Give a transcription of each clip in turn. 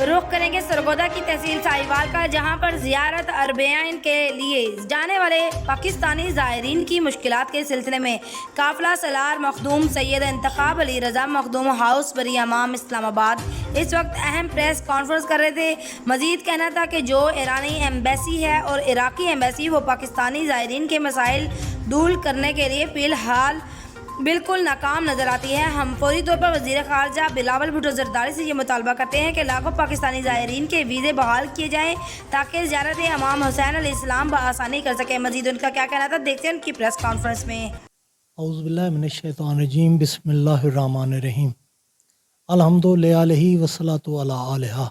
رخ کریں گے سرگودا کی تحصیل ساہیوال کا، جہاں پر زیارت عربین کے لیے جانے والے پاکستانی زائرین کی مشکلات کے سلسلے میں قافلہ سالار مخدوم سید انتخاب علی رضا مخدوم ہاؤس بری امام اسلام آباد اس وقت اہم پریس کانفرنس کر رہے تھے۔ مزید کہنا تھا کہ جو ایرانی ایمبیسی ہے اور عراقی ایمبیسی وہ پاکستانی زائرین کے مسائل دور کرنے کے لیے فی الحال بالکل ناکام نظر آتی ہے۔ ہم فوری طور پر وزیر خارجہ بلاول بھٹو زرداری سے یہ مطالبہ کرتے ہیں کہ لاکھوں پاکستانی زائرین کے ویزے بحال کیے جائیں تاکہ زیارت امام حسین علیہ السلام بآسانی کر سکیں۔ مزید ان کا کیا کہنا تھا، دیکھتے ہیں ان کی پریس کانفرنس میں۔ اعوذ باللہ من الشیطان الرجیم، بسم اللہ الرحمن الرحیم، الحمد للہ والصلاۃ علی آلہ،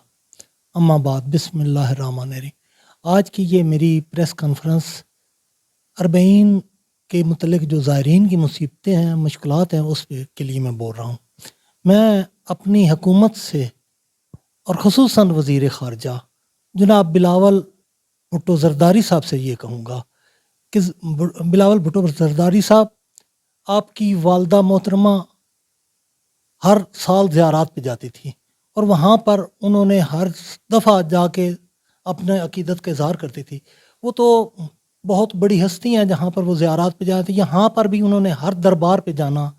اما بعد، بسم اللہ الرحمن الرحیم۔ آج کی یہ میری پریس کانفرنس اربعین کے متعلق جو زائرین کی مصیبتیں ہیں، مشکلات ہیں، اس پہ کے لیے میں بول رہا ہوں۔ میں اپنی حکومت سے اور خصوصاً وزیر خارجہ جناب بلاول بھٹو زرداری صاحب سے یہ کہوں گا کہ بلاول بھٹو زرداری صاحب، آپ کی والدہ محترمہ ہر سال زیارات پہ جاتی تھی اور وہاں پر انہوں نے ہر دفعہ جا کے اپنے عقیدت کا اظہار کرتی تھی۔ وہ تو بہت بڑی ہستی ہیں جہاں پر وہ زیارات پہ جاتی، یہاں پر بھی انہوں نے ہر دربار پہ جانا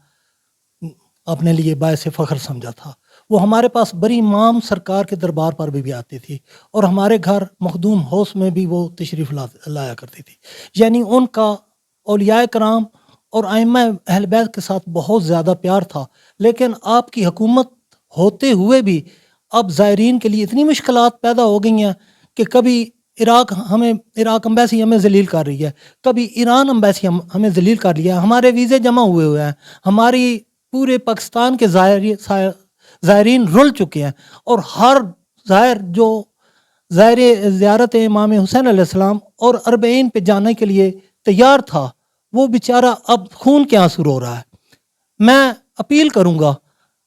اپنے لیے باعث فخر سمجھا تھا۔ وہ ہمارے پاس بری امام سرکار کے دربار پر بھی آتی تھی اور ہمارے گھر مخدوم ہاؤس میں بھی وہ تشریف لایا کرتی تھی۔ یعنی ان کا اولیاء کرام اور ائمہ اہل بیت کے ساتھ بہت زیادہ پیار تھا، لیکن آپ کی حکومت ہوتے ہوئے بھی اب زائرین کے لیے اتنی مشکلات پیدا ہو گئی ہیں کہ کبھی عراق امبیسی ہمیں ذلیل کر رہی ہے، کبھی ایران امبیسی ہمیں ذلیل کر رہی ہے۔ ہمارے ویزے جمع ہوئے ہیں، ہماری پورے پاکستان کے زائرین رل چکے ہیں، اور ہر زیارت امام حسین علیہ السلام اور اربعین پہ جانے کے لیے تیار تھا، وہ بیچارہ اب خون کے آنسو رو رہا ہے۔ میں اپیل کروں گا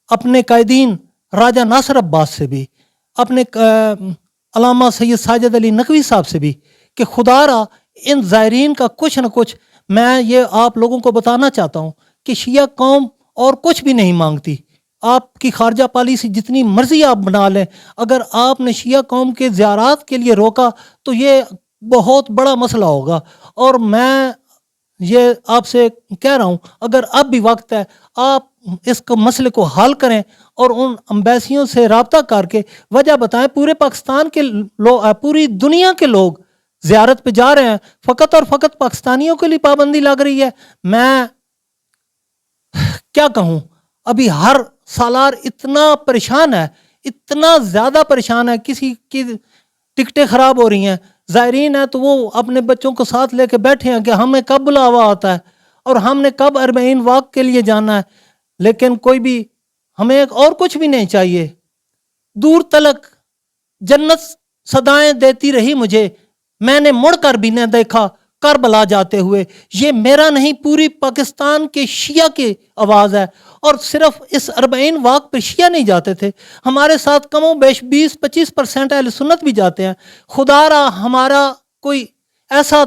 اپنے قائدین راجہ ناصر عباس سے بھی، اپنے علامہ سید ساجد علی نقوی صاحب سے بھی، کہ خدا را ان زائرین کا کچھ نہ کچھ، میں یہ آپ لوگوں کو بتانا چاہتا ہوں کہ شیعہ قوم اور کچھ بھی نہیں مانگتی۔ آپ کی خارجہ پالیسی جتنی مرضی آپ بنا لیں، اگر آپ نے شیعہ قوم کے زیارات کے لیے روکا تو یہ بہت بڑا مسئلہ ہوگا۔ اور میں یہ آپ سے کہہ رہا ہوں، اگر اب بھی وقت ہے، آپ اس کو مسئلے کو حل کریں اور ان امبیسیوں سے رابطہ کر کے وجہ بتائیں۔ پورے پاکستان کے لوگ، پوری دنیا کے لوگ زیارت پہ جا رہے ہیں، فقط اور فقط پاکستانیوں کے لیے پابندی لگ رہی ہے۔ میں کیا کہوں، ابھی ہر سالار اتنا پریشان ہے، اتنا زیادہ پریشان ہے، کسی کی ٹکٹیں خراب ہو رہی ہیں، زائرین ہیں تو وہ اپنے بچوں کو ساتھ لے کے بیٹھے ہیں کہ ہمیں کب بلاوا آتا ہے اور ہم نے کب اربعین واک کے لیے جانا ہے، لیکن کوئی بھی ہمیں اور کچھ بھی نہیں چاہیے۔ دور تلک جنت صدائیں دیتی رہی مجھے، میں نے مڑ کر بھی نہ دیکھا کربلا جاتے ہوئے۔ یہ میرا نہیں، پوری پاکستان کے شیعہ کی آواز ہے، اور صرف اس اربعین واک پہ شیعہ نہیں جاتے تھے، ہمارے ساتھ کم و بیش 20-25% اہل سنت بھی جاتے ہیں۔ خدا را ہمارا کوئی ایسا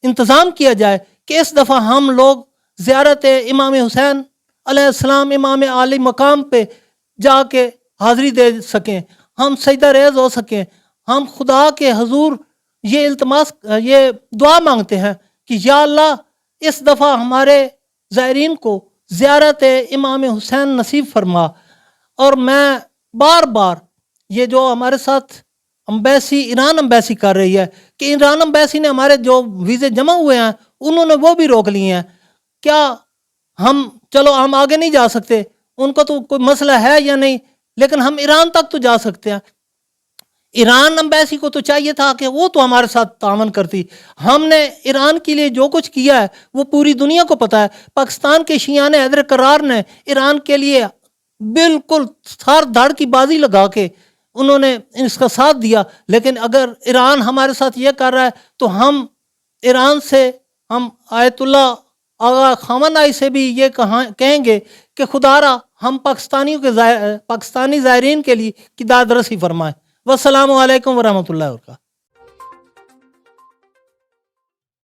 انتظام کیا جائے کہ اس دفعہ ہم لوگ زیارت امام حسین علیہ السلام، امام عالی مقام پہ جا کے حاضری دے سکیں، ہم سجدہ ریز ہو سکیں۔ ہم خدا کے حضور یہ دعا مانگتے ہیں کہ یا اللہ اس دفعہ ہمارے زائرین کو زیارت امام حسین نصیب فرما۔ اور میں بار بار یہ جو ہمارے ساتھ امبیسی، ایران امبیسی کر رہی ہے، کہ ایران امبیسی نے ہمارے جو ویزے جمع ہوئے ہیں انہوں نے وہ بھی روک لیے ہیں، کیا چلو ہم آگے نہیں جا سکتے، ان کو تو کوئی مسئلہ ہے یا نہیں، لیکن ہم ایران تک تو جا سکتے ہیں۔ ایران امبیسی کو تو چاہیے تھا کہ وہ تو ہمارے ساتھ تعاون کرتی۔ ہم نے ایران کے لیے جو کچھ کیا ہے وہ پوری دنیا کو پتہ ہے۔ پاکستان کے شیعان حیدر کرار نے ایران کے لیے بالکل سر دھڑ کی بازی لگا کے انہوں نے اس کا ساتھ دیا، لیکن اگر ایران ہمارے ساتھ یہ کر رہا ہے تو ہم ایران سے، ہم آیت اللہ آغا خامنہئی سے بھی یہ کہیں گے کہ خدا را ہم پاکستانی زائرین کے لیے کی داد رسی فرمائیں۔ والسلام علیکم ورحمۃ اللہ وبرکاتہ۔